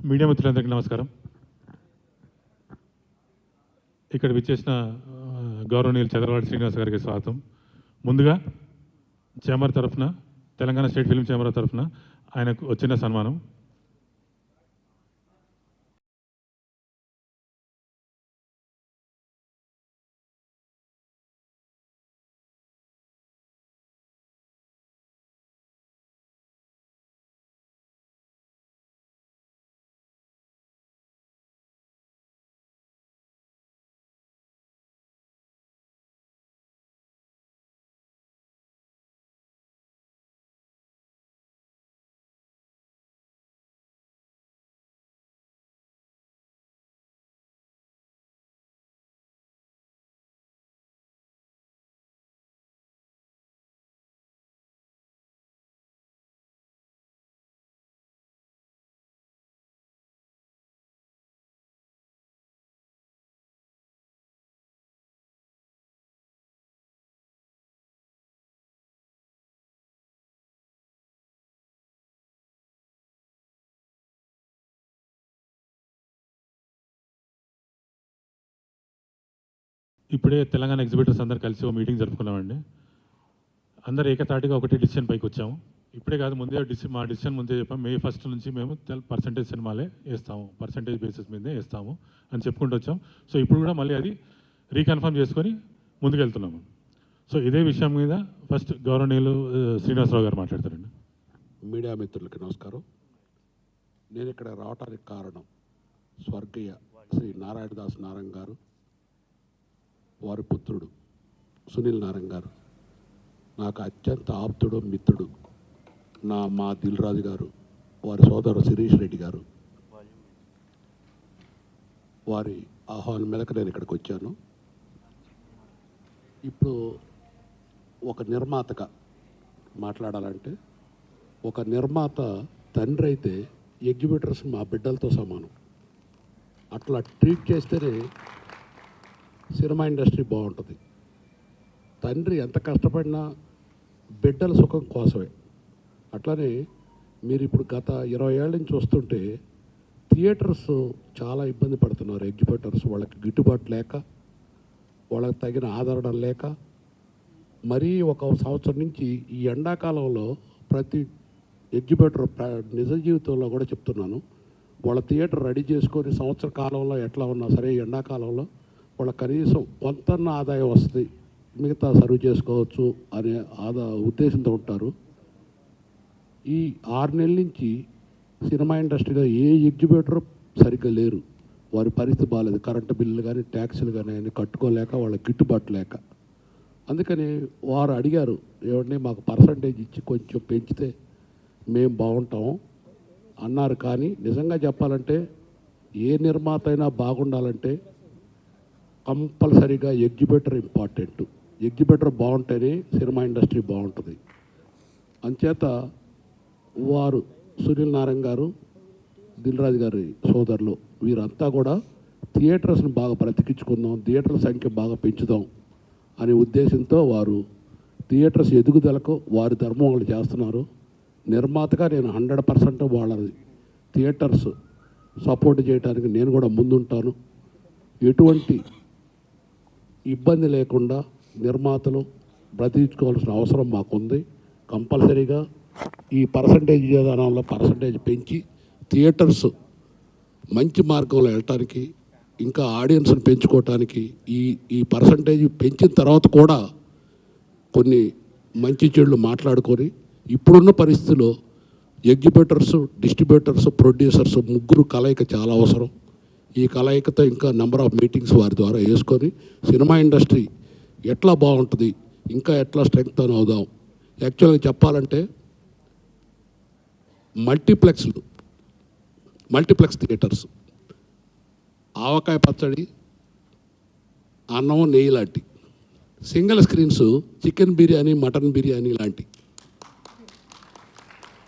Media మిత్రులందరికీ నమస్కారం. ఇక్కడ విచ్చేసిన గౌరవనీయులు చంద్రవాడి శ్రీనివాస్ గారికి స్వాగతం. ముందుగా చేంబర్ తరఫున, తెలంగాణ స్టేట్ ఫిల్మ్ చేంబర్ తరఫున ఆయనకు వచ్చిన సన్మానం. ఇప్పుడే తెలంగాణ ఎగ్జిబిటర్స్ అందరు కలిసి ఒక మీటింగ్ జరుపుకున్నామండి. అందరు ఏకతాటిగా ఒకటి డిసిషన్ పైకి వచ్చాము. ఇప్పుడే కాదు, ముందే మా డిసిషన్ ముందే చెప్పాం. May 1 నుంచి మేము పర్సంటేజ్ సినిమాలే వేస్తాము, పర్సంటేజ్ బేసిస్ మీదే వేస్తాము అని చెప్పుకుంటూ వచ్చాం. సో ఇప్పుడు కూడా మళ్ళీ అది రీకన్ఫర్మ్ చేసుకొని ముందుకెళ్తున్నాము. సో ఇదే విషయం మీద ఫస్ట్ గౌరవనీయులు శ్రీనివాసరావు గారు మాట్లాడతారండి. మీడియా మిత్రులకి నమస్కారం. నేను ఇక్కడ రావటానికి కారణం స్వర్గీయ శ్రీ నారాయణదాస్ నారాయణ గారు, వారి పుత్రుడు సునీల్ నారాయణ గారు, నాకు అత్యంత ఆప్తుడు, మిత్రుడు మా దిల్ రాజు గారు, వారి సోదరుడు శిరీష్ రెడ్డి గారు, వారి ఆహ్వానం మీదకి నేను ఇక్కడికి వచ్చాను. ఇప్పుడు ఒక నిర్మాతగా మాట్లాడాలంటే, ఒక నిర్మాత తండ్రి అయితే ఎగ్జిబిటర్స్ మా బిడ్డలతో సమానం. అట్లా ట్రీట్ చేస్తేనే సినిమా ఇండస్ట్రీ బాగుంటుంది. తండ్రి ఎంత కష్టపడినా బిడ్డల సుఖం కోసమే. అట్లానే మీరు ఇప్పుడు గత 20 ఏళ్ళ నుంచి వస్తుంటే థియేటర్స్ చాలా ఇబ్బంది పడుతున్నారు. ఎగ్జిబిటర్స్ వాళ్ళకి గిట్టుబాటు లేక, వాళ్ళకి తగిన ఆదరణ లేక, మరీ ఒక సంవత్సరం నుంచి ఈ ఎండాకాలంలో ప్రతి ఎగ్జిబిటర్ నిజ జీవితంలో కూడా చెప్తున్నాను, వాళ్ళ థియేటర్ రెడీ చేసుకొని సంవత్సర కాలంలో ఎట్లా ఉన్నా సరే ఎండాకాలంలో వాళ్ళ కనీసం కొంత ఆదాయం వస్తుంది, మిగతా సర్వ్ చేసుకోవచ్చు అనే ఉద్దేశంతో ఉంటారు. ఈ 6 నెలల నుంచి సినిమా ఇండస్ట్రీలో ఏ ఎగ్జిబిటర్ సరిగ్గా లేరు. వారి పరిస్థితి బాగాలేదు. కరెంటు బిల్లులు కానీ ట్యాక్సులు కానీ అన్ని కట్టుకోలేక, వాళ్ళకి గిట్టుబాటు లేక. అందుకని వారు అడిగారు, ఏమంటే మాకు పర్సంటేజ్ ఇచ్చి కొంచెం పెంచితే మేము బాగుంటాం అన్నారు. కానీ నిజంగా చెప్పాలంటే ఏ నిర్మాత అయినా బాగుండాలంటే కంపల్సరీగా ఎగ్జిబిటర్ ఇంపార్టెంట్. ఎగ్జిబిటర్ బాగుంటేనే సినిమా ఇండస్ట్రీ బాగుంటుంది. అంచేత వారు సునీల్ నారాయణ గారు, దిల్ రాజు గారి సోదరులు, వీరంతా కూడా థియేటర్స్ని బాగా బ్రతికించుకుందాం, థియేటర్ల సంఖ్య బాగా పెంచుదాం అనే ఉద్దేశంతో వారు థియేటర్స్ ఎదుగుదలకు వారి ధర్మం వాళ్ళు చేస్తున్నారు. నిర్మాతగా నేను 100% వాళ్ళ థియేటర్స్ సపోర్ట్ చేయడానికి నేను కూడా ముందుంటాను. ఎటువంటి ఇబ్బంది లేకుండా నిర్మాతలు బ్రతికించుకోవాల్సిన అవసరం మాకుంది. కంపల్సరీగా ఈ పర్సంటేజ్ విధానంలో పర్సంటేజ్ పెంచి థియేటర్స్ మంచి మార్గంలో వెళ్ళటానికి, ఇంకా ఆడియన్స్ని పెంచుకోవటానికి ఈ పర్సంటేజ్ పెంచిన తర్వాత కూడా కొన్ని మంచి చెడులు మాట్లాడుకొని, ఇప్పుడున్న పరిస్థితిలో ఎగ్జిబిటర్స్, డిస్ట్రిబ్యూటర్స్, ప్రొడ్యూసర్స్ ముగ్గురు కలయిక చాలా అవసరం. ఈ కలయికతో ఇంకా నెంబర్ ఆఫ్ మీటింగ్స్ వారి ద్వారా వేసుకొని సినిమా ఇండస్ట్రీ ఎట్లా బాగుంటుంది, ఇంకా ఎట్లా స్ట్రెంగ్త్ అవుదాం. యాక్చువల్గా చెప్పాలంటే మల్టీప్లెక్స్ థియేటర్స్ ఆవకాయ పచ్చడి, అన్నం, నెయ్యి లాంటి, single screens chicken biryani, mutton biryani లాంటి.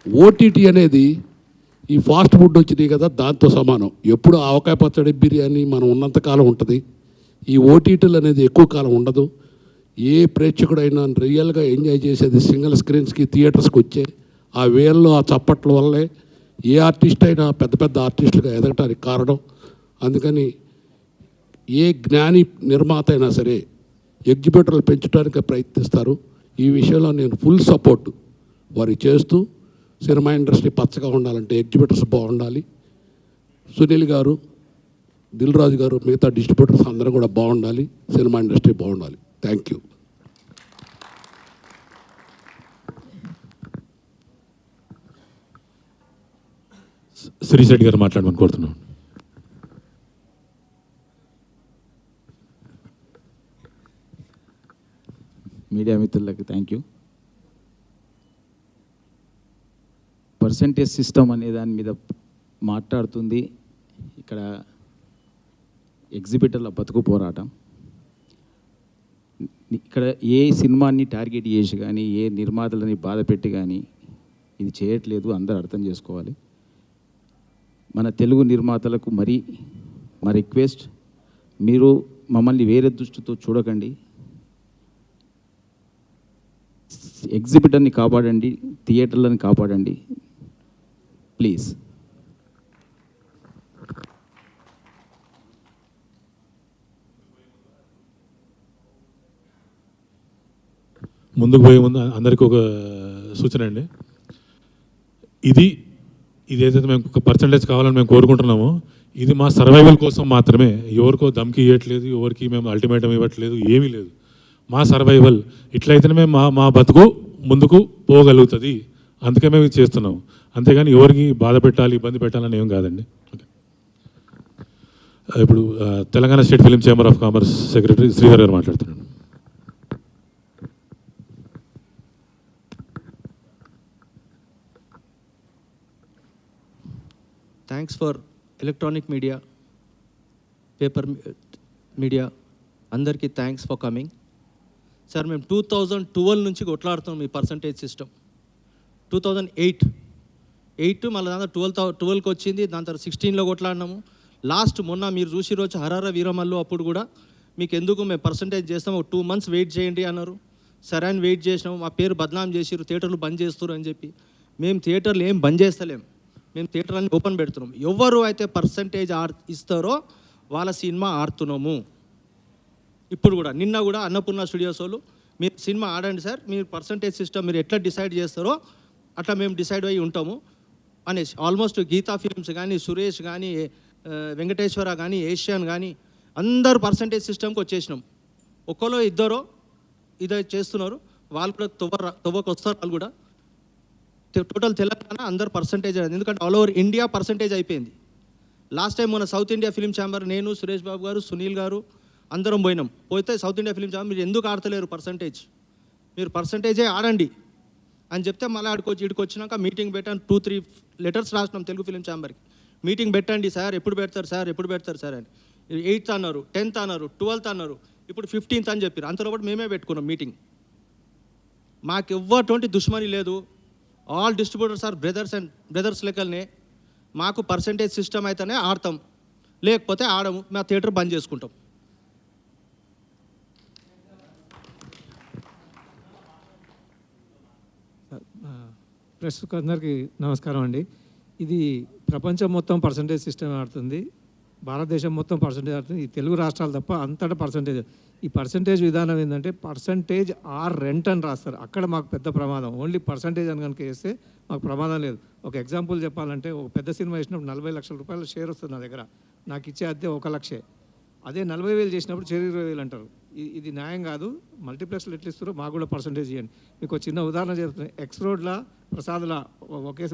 ఓటీటీ అనేది ఈ ఫాస్ట్ ఫుడ్ వచ్చినాయి కదా, దాంతో సమానం. ఎప్పుడు ఆవకాయ పచ్చడి, బిర్యానీ మనం ఉన్నంతకాలం ఉంటుంది. ఈ ఓటీటీలు అనేది ఎక్కువ కాలం ఉండదు. ఏ ప్రేక్షకుడైనా రియల్గా ఎంజాయ్ చేసేది సింగిల్ స్క్రీన్స్కి, థియేటర్స్కి వచ్చే ఆ వేల్లో ఆ చప్పట్ల వల్లే ఏ ఆర్టిస్ట్ అయినా పెద్ద పెద్ద ఆర్టిస్టులుగా ఎదగటానికి కారణం. అందుకని ఏ జ్ఞాని నిర్మాత అయినా సరే ఎగ్జిబిటర్లు పెంచడానికి ప్రయత్నిస్తారు. ఈ విషయంలో నేను ఫుల్ సపోర్ట్ వారికి చేస్తూ, సినిమా ఇండస్ట్రీ పచ్చగా ఉండాలంటే ఎగ్జిబిటర్స్ బాగుండాలి. సునీల్ గారు, దిల్ రాజు గారు, మిగతా డిస్ట్రిబ్యూటర్స్ అందరూ కూడా బాగుండాలి. సినిమా ఇండస్ట్రీ బాగుండాలి. Thank you. శ్రీశెట్టి గారు మాట్లాడమని కోరుతున్నాను. మీడియా మిత్రులకి థ్యాంక్ యూ. పర్సంటేజ్ సిస్టమ్ అనే దాని మీద మాట్లాడుతుంది ఇక్కడ ఎగ్జిబిటర్ల బతుకు పోరాటం. ఇక్కడ ఏ సినిమాని టార్గెట్ చేసి కానీ ఏ నిర్మాతలని బాధ పెట్టి కానీ ఇది చేయట్లేదు, అందరూ అర్థం చేసుకోవాలి. మన తెలుగు నిర్మాతలకు మా రిక్వెస్ట్, మీరు మమ్మల్ని వేరే దృష్టితో చూడకండి. ఎగ్జిబిటర్ని కాపాడండి, థియేటర్లను కాపాడండి ప్లీజ్. ముందుకు పోయే ముందు అందరికీ ఒక సూచన అండి. ఇది ఏదైతే మేము ఒక పర్సంటేజ్ కావాలని మేము కోరుకుంటున్నామో ఇది మా సర్వైవల్ కోసం మాత్రమే. ఎవరికో దమ్కి ఇవ్వట్లేదు, ఎవరికి మేము అల్టిమేటం ఇవ్వట్లేదు, ఏమీ లేదు. మా సర్వైవల్ ఇట్లయితేనే మేము మా బతుకు ముందుకు పోగలుగుతుంది. అందుకే మేము ఇది చేస్తున్నాం. అంతేగాని ఎవరికి బాధ పెట్టాలి, ఇబ్బంది పెట్టాలని ఏం కాదండి. ఇప్పుడు Telangana state film chamber of commerce secretary Srihari గారు మాట్లాడుతున్నాను. Thanks for electronic media, paper media అందరికీ థ్యాంక్స్ ఫర్ కమింగ్. సార్ మేము 2012 నుంచి కొట్లాడుతున్నాం ఈ పర్సంటేజ్ సిస్టమ్. 2008 మళ్ళీ దాంట్లో 12కి వచ్చింది, దాని తర్వాత 16లో కొట్లాడినాము. లాస్ట్ మొన్న మీరు చూసి రోజు హరార వీరమల్లు అప్పుడు కూడా మీకు ఎందుకు మేము పర్సంటేజ్ చేస్తాము, 2 months వెయిట్ చేయండి అన్నారు. సరే అని వెయిట్ చేసినాము. మా పేరు బద్నాం చేసిరు, థియేటర్లు బంద్ చేస్తారు అని చెప్పి. మేము థియేటర్లు ఏం బంద్ చేస్తలేము, మేము థియేటర్లని ఓపెన్ పెడుతున్నాం. ఎవరు అయితే పర్సంటేజ్ ఇస్తారో వాళ్ళ సినిమా ఆడుతున్నాము. ఇప్పుడు కూడా నిన్న కూడా అన్నపూర్ణ స్టూడియోస్ వాళ్ళు మీరు సినిమా ఆడండి సార్, మీరు పర్సంటేజ్ సిస్టమ్ మీరు ఎట్లా డిసైడ్ చేస్తారో అట్లా మేము డిసైడ్ అయ్యి ఉంటాము అనేసి. ఆల్మోస్ట్ గీతా ఫిల్మ్స్ కానీ, సురేష్ కానీ, వెంకటేశ్వర కానీ, ఏషియన్ కానీ అందరూ పర్సంటేజ్ సిస్టమ్కి వచ్చేసినాం. ఒక్కలో ఇద్దరో ఇదే చేస్తున్నారు, వాళ్ళు కూడా తవ్వకు వస్తారు. వాళ్ళు కూడా టోటల్ తెలంగాణ అందరు పర్సంటేజ్ అయింది, ఎందుకంటే ఆల్ ఓవర్ ఇండియా పర్సంటేజ్ అయిపోయింది. లాస్ట్ టైం మన సౌత్ ఇండియా ఫిలిం ఛాంబర్, నేను, సురేష్ బాబు గారు, సునీల్ గారు అందరం పోయినాం. పోతే సౌత్ ఇండియా ఫిలిం ఛాంబర్ మీరు ఎందుకు ఆడతలేరు పర్సంటేజ్, మీరు పర్సంటేజే ఆడండి అని చెప్తే మళ్ళీ ఇక్కడికి వచ్చినాక మీటింగ్ పెట్టాను. 2-3 లెటర్స్ రాసినాం తెలుగు ఫిలిం ఛాంబర్కి. మీటింగ్ పెట్టండి సార్, ఎప్పుడు పెడతారు సార్ అని. 8th అన్నారు, 10th అన్నారు, 12th అన్నారు, ఇప్పుడు 15th అని చెప్పారు. అంతలోపాటు మేమే పెట్టుకున్నాం మీటింగ్. మాకు ఎవ్వటువంటి దుష్మని లేదు. ఆల్ డిస్ట్రిబ్యూటర్స్ ఆర్ బ్రదర్స్ లెక్కలనే. మాకు పర్సంటేజ్ సిస్టమ్ అయితేనే ఆడతాం, లేకపోతే ఆడము. మా థియేటర్ బంద్ చేసుకుంటాం. ప్రెస్కు అందరికీ నమస్కారం అండి. ఇది ప్రపంచం మొత్తం పర్సంటేజ్ సిస్టమ్ ఆడుతుంది, భారతదేశం మొత్తం పర్సంటేజ్ ఆడుతుంది. ఈ తెలుగు రాష్ట్రాలు తప్ప అంతటా పర్సంటేజ్. ఈ పర్సంటేజ్ విధానం ఏంటంటే పర్సంటేజ్ ఆర్ రెంట్ అని రాస్తారు. అక్కడ మాకు పెద్ద ప్రమాదం. ఓన్లీ పర్సంటేజ్ అని కనుక వేస్తే మాకు ప్రమాదం లేదు. ఒక ఎగ్జాంపుల్ చెప్పాలంటే, ఒక పెద్ద సినిమా వేసినప్పుడు 40 లక్షల రూపాయల షేర్ వస్తుంది నా దగ్గర, నాకు ఇచ్చే అద్దె 1 లక్షే. అదే 40,000 చేసినప్పుడు షేర్ 20,000 అంటారు. ఇది న్యాయం కాదు. మల్టీప్లెక్స్లు ఎట్లా ఇస్తారో మాకు కూడా పర్సంటేజ్ ఇవ్వండి. మీకు చిన్న ఉదాహరణ చెప్తున్నాను. ఎక్స్ రోడ్ల ప్రసాద్ల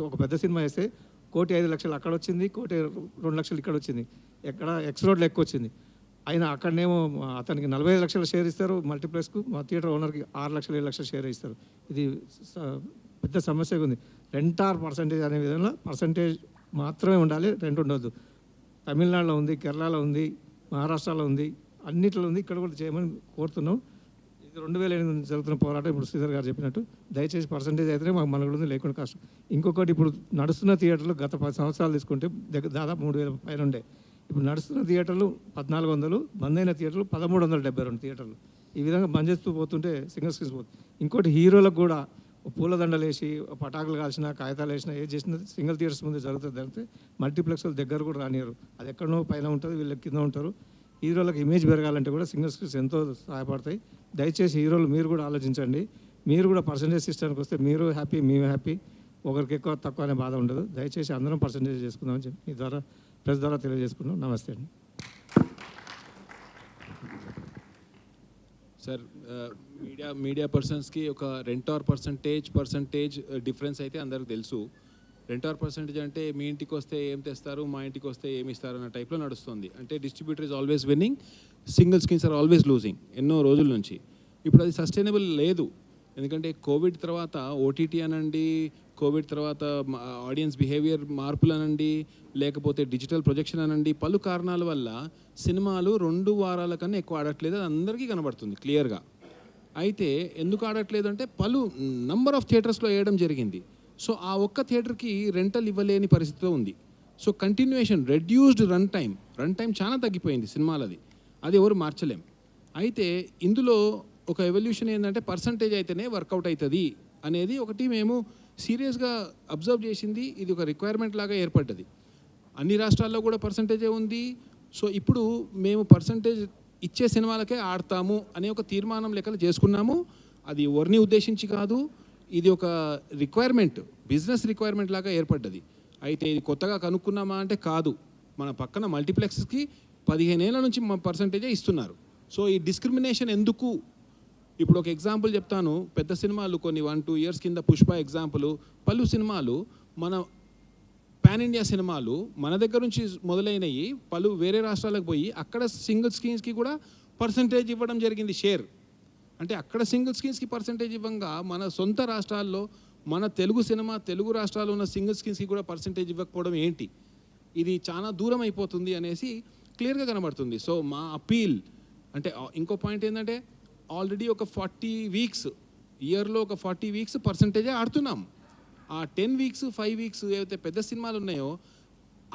ఒక పెద్ద సినిమా వేస్తే 1,05,00,000 అక్కడ వచ్చింది, 1,02,00,000 ఇక్కడ వచ్చింది. ఎక్కడ ఎక్స్ రోడ్లో ఎక్కువ వచ్చింది. అయినా అక్కడనేమో అతనికి 45 లక్షల షేర్ ఇస్తారు మల్టీప్లెక్స్కు, మా థియేటర్ ఓనర్కి 6 లక్షలు 7 లక్షల షేర్ ఇస్తారు. ఇది పెద్ద సమస్యగా ఉంది. రెంట్ ఆర్ పర్సంటేజ్ అనే విధంగా పర్సంటేజ్ మాత్రమే ఉండాలి, రెంట్ ఉండొద్దు. తమిళనాడులో ఉంది, కేరళలో ఉంది, మహారాష్ట్రలో ఉంది, అన్నిట్లో ఉంది. ఇక్కడ కూడా చేయమని కోరుతున్నాం. ఇది 2008 నుంచి జరుగుతున్న పోరాటం. ఇప్పుడు శ్రీధర్ గారు చెప్పినట్టు దయచేసి పర్సంటేజ్ అయితేనే మాకు మనకు ఉంది, లేకుండా కష్టం. ఇంకొకటి, ఇప్పుడు నడుస్తున్న థియేటర్లు గత 10 సంవత్సరాలు తీసుకుంటే దాదాపు 3,000 పైన ఉండే. ఇప్పుడు నడుస్తున్న థియేటర్లు 1,400, బంద్ అయిన థియేటర్లు 1,372 థియేటర్లు. ఈ విధంగా బంద్ చేస్తూ పోతుంటే సింగల్ స్క్రీన్స్ పోతుంది. ఇంకోటి, హీరోలకు కూడా పూలదండలు వేసి పటాకులు కాల్చిన కాగితాలు వేసినా ఏది చేసినా సింగిల్ థియేటర్స్ ముందు జరుగుతుంది తప్పితే మల్టీప్లెక్స్ల దగ్గర కూడా రానియరు. అది ఎక్కడనో పైన ఉంటుంది, వీళ్ళు కింద ఉంటారు. హీరోలకు ఇమేజ్ పెరగాలంటే కూడా సింగిల్ స్క్రీన్స్ ఎంతో సహాయపడతాయి. దయచేసి హీరోలు మీరు కూడా ఆలోచించండి. మీరు కూడా పర్సంటేజ్ సిస్టమ్కి వస్తే మీరు హ్యాపీ, మేము హ్యాపీ, ఒకరికి ఎక్కువ తక్కువ అనే బాధ ఉండదు. దయచేసి అందరం పర్సంటేజ్ చేసుకుందామని చెప్పి మీ ద్వారా ప్రెస్ ద్వారా తెలియజేసుకున్నాం. నమస్తే అండి. సార్, మీడియా పర్సన్స్కి ఒక రెంట్ ఆర్ పర్సంటేజ్ డిఫరెన్స్ అయితే అందరికి తెలుసు. రెంట్ ఆర్ పర్సంటేజ్ అంటే మీ ఇంటికి వస్తే ఏం తెస్తారు, మా ఇంటికి వస్తే ఏమి ఇస్తారు అన్న టైప్లో నడుస్తుంది. అంటే distributor is always winning, single screens are always losing ఎన్నో రోజుల నుంచి. ఇప్పుడు అది సస్టైనబుల్ లేదు. ఎందుకంటే కోవిడ్ తర్వాత ఓటీటీ అనండి, కోవిడ్ తర్వాత ఆడియన్స్ బిహేవియర్ మార్పులు అనండి, లేకపోతే డిజిటల్ ప్రొజెక్షన్ అనండి, పలు కారణాల వల్ల సినిమాలు 2 వారాల కన్నా ఎక్కువ ఆడట్లేదు. అది అందరికీ కనబడుతుంది క్లియర్గా. అయితే ఎందుకు ఆడట్లేదు అంటే పలు నంబర్ ఆఫ్ థియేటర్స్లో వేయడం జరిగింది. సో ఆ ఒక్క థియేటర్కి రెంటల్ ఇవ్వలేని పరిస్థితిలో ఉంది. So continuation, reduced run time చాలా తగ్గిపోయింది సినిమాలది. అది ఎవరు మార్చలేం. అయితే ఇందులో ఒక ఎవల్యూషన్ ఏంటంటే పర్సంటేజ్ అయితేనే వర్కౌట్ అవుతుంది అనేది ఒకటి మేము సీరియస్గా అబ్జర్వ్ చేసింది. ఇది ఒక రిక్వైర్మెంట్ లాగా ఏర్పడ్డది. అన్ని రాష్ట్రాల్లో కూడా పర్సంటేజే ఉంది. సో ఇప్పుడు మేము పర్సంటేజ్ ఇచ్చే సినిమాలకే ఆడతాము అనే ఒక తీర్మానం లెక్కలు చేసుకున్నాము. అది ఎవరిని ఉద్దేశించి కాదు, ఇది ఒక రిక్వైర్మెంట్, బిజినెస్ రిక్వైర్మెంట్ లాగా ఏర్పడ్డది. అయితే ఇది కొత్తగా కనుక్కున్నామా అంటే కాదు. మన పక్కన మల్టీప్లెక్స్కి 15 ఏళ్ళ నుంచి మా పర్సంటేజే ఇస్తున్నారు. సో ఈ డిస్క్రిమినేషన్ ఎందుకు? ఇప్పుడు ఒక ఎగ్జాంపుల్ చెప్తాను. పెద్ద సినిమాలు కొన్ని 1-2 ఇయర్స్ కింద పుష్ప ఎగ్జాంపుల్, పలు సినిమాలు మన పాన్ ఇండియా సినిమాలు మన దగ్గర నుంచి మొదలైనవి పలు వేరే రాష్ట్రాలకు పోయి అక్కడ సింగిల్ స్క్రీన్స్కి కూడా పర్సంటేజ్ ఇవ్వడం జరిగింది, షేర్. అంటే అక్కడ సింగిల్ స్క్రీన్స్కి పర్సంటేజ్ ఇవ్వంగా మన సొంత రాష్ట్రాల్లో మన తెలుగు సినిమా తెలుగు రాష్ట్రాల్లో ఉన్న సింగిల్ స్క్రీన్స్కి కూడా పర్సంటేజ్ ఇవ్వకపోవడం ఏంటి? ఇది చాలా దూరం అయిపోతుంది అనేసి క్లియర్గా కనబడుతుంది. సో మా అపీల్ అంటే ఇంకో పాయింట్ ఏంటంటే ఆల్రెడీ ఒక 40 వీక్స్, ఇయర్లో ఒక 40 వీక్స్ పర్సంటేజే ఆడుతున్నాం. ఆ 10 వీక్స్ 5 వీక్స్ ఏవైతే పెద్ద సినిమాలు ఉన్నాయో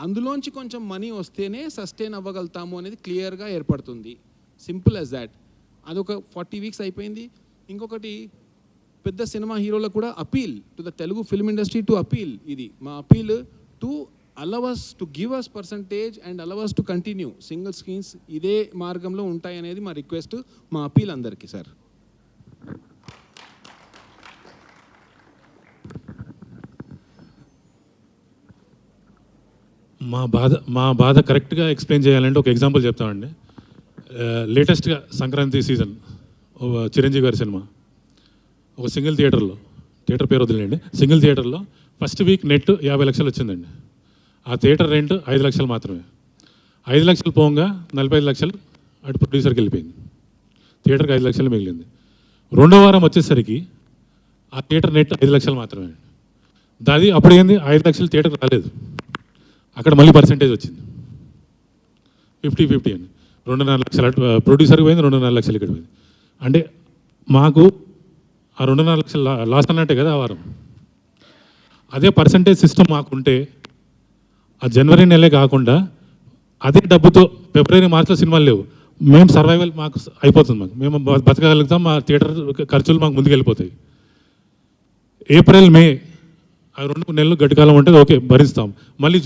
అందులోంచి కొంచెం మనీ వస్తేనే సస్టైన్ అవ్వగలుగుతాము అనేది క్లియర్గా ఏర్పడుతుంది. Simple as that. అదొక 40 వీక్స్ అయిపోయింది. ఇంకొకటి పెద్ద సినిమా హీరోలకు కూడా appeal to the Telugu film industry to appeal. ఇది మా appeal to allow us to give us percentage and allow us to continue single screens ఇదే మార్గంలో ఉంటాయనేది మా రిక్వెస్ట్, మా అపీల్ అందరికీ సార్. మా బాధ కరెక్ట్గా ఎక్స్ప్లెయిన్ చేయాలంటే ఒక ఎగ్జాంపుల్ చెప్తామండి. లేటెస్ట్గా సంక్రాంతి సీజన్ చిరంజీవి గారి సినిమా ఒక సింగిల్ థియేటర్ పేరు వదిలేండి, సింగిల్ థియేటర్లో ఫస్ట్ వీక్ నెట్ 50 లక్షలు వచ్చిందండి. ఆ థియేటర్ రెంట్ 5 లక్షలు మాత్రమే. 5 లక్షలు పోగా 45 లక్షలు అటు ప్రొడ్యూసర్కి వెళ్ళిపోయింది. థియేటర్కి 5 లక్షలు మిగిలింది. రెండో వారం వచ్చేసరికి ఆ థియేటర్ నెట్ 5 లక్షలు మాత్రమే. దాది అప్పుడు ఏంది, 5 లక్షలు థియేటర్కి రాలేదు. అక్కడ మళ్ళీ పర్సంటేజ్ వచ్చింది 50-50 అని. 2.5 లక్షలు అటు ప్రొడ్యూసర్కి పోయింది, 2.5 లక్షలు ఇక్కడ పోయింది. అంటే మాకు ఆ 2.5 లక్షలు లాస్ అన్నట్టే కదా ఆ వారం. అదే పర్సంటేజ్ సిస్టమ్ మాకుంటే ఆ జనవరి నెలే కాకుండా అదే డబ్బుతో ఫిబ్రవరి మార్చిలో సినిమాలు లేవు, మేము సర్వైవల్ మాకు అయిపోతుంది, మేము బతకగలుగుతాం, మా థియేటర్ ఖర్చులు మాకు ముందుకు వెళ్ళిపోతాయి. ఏప్రిల్ మే ఆ 2 నెలలు గడ్డికాలం ఉంటుంది, ఓకే భరిస్తాం. మళ్ళీ